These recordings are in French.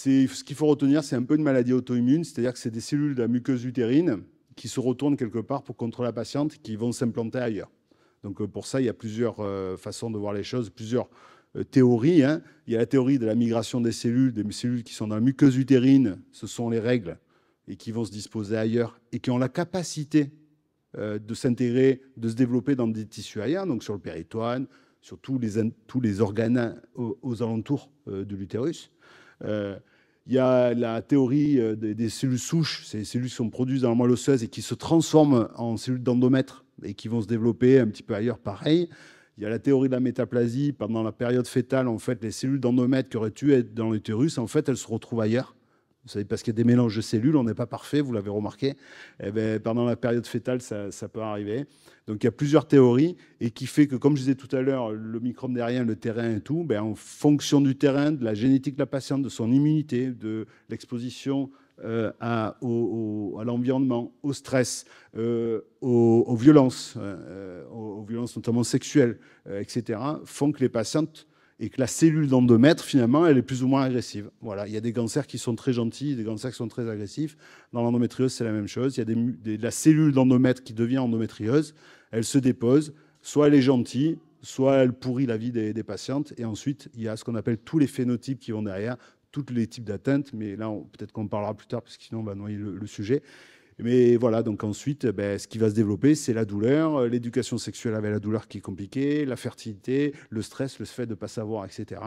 ce qu'il faut retenir, c'est un peu une maladie auto-immune, c'est-à-dire que c'est des cellules de la muqueuse utérine qui se retournent quelque part pour contrôler la patiente, qui vont s'implanter ailleurs. Donc pour ça, il y a plusieurs façons de voir les choses, plusieurs théories, hein. Il y a la théorie de la migration des cellules qui sont dans la muqueuse utérine, ce sont les règles, et qui vont se disposer ailleurs, et qui ont la capacité de s'intégrer, de se développer dans des tissus ailleurs, donc sur le péritoine, sur tous les organes aux alentours de l'utérus. Il y a la théorie des cellules souches, c'est les cellules qui sont produites dans la moelle osseuse et qui se transforment en cellules d'endomètre et qui vont se développer un petit peu ailleurs, pareil. Il y a la théorie de la métaplasie. Pendant la période fœtale, en fait, les cellules d'endomètre qui auraient dû être dans l'utérus, en fait, elles se retrouvent ailleurs. Vous savez, parce qu'il y a des mélanges de cellules, on n'est pas parfait, vous l'avez remarqué. Eh bien, pendant la période fœtale, ça peut arriver. Donc il y a plusieurs théories et qui fait que, comme je disais tout à l'heure, le microbe derrière, le terrain et tout, ben, en fonction du terrain, de la génétique de la patiente, de son immunité, de l'exposition à l'environnement, au stress, aux violences notamment sexuelles, etc., font que les patientes et que la cellule d'endomètre, finalement, elle est plus ou moins agressive. Voilà. Il y a des cancers qui sont très gentils, des cancers qui sont très agressifs. Dans l'endométriose, c'est la même chose. Il y a la cellule d'endomètre qui devient endométriose. Elle se dépose. Soit elle est gentille, soit elle pourrit la vie des patientes. Et ensuite, il y a ce qu'on appelle tous les phénotypes qui vont derrière, tous les types d'atteintes. Mais là, peut-être qu'on en parlera plus tard, parce que sinon, on va noyer le sujet. Mais voilà, donc ensuite, ce qui va se développer, c'est la douleur, l'éducation sexuelle avec la douleur qui est compliquée, la fertilité, le stress, le fait de ne pas savoir, etc.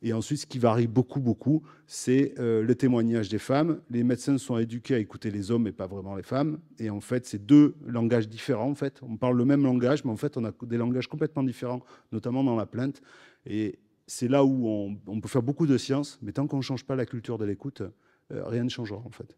Et ensuite, ce qui varie beaucoup, beaucoup, c'est le témoignage des femmes. Les médecins sont éduqués à écouter les hommes et pas vraiment les femmes. Et en fait, c'est deux langages différents. En fait, on parle le même langage, mais en fait, on a des langages complètement différents, notamment dans la plainte. Et c'est là où on peut faire beaucoup de science, mais tant qu'on ne change pas la culture de l'écoute, rien ne changera, en fait.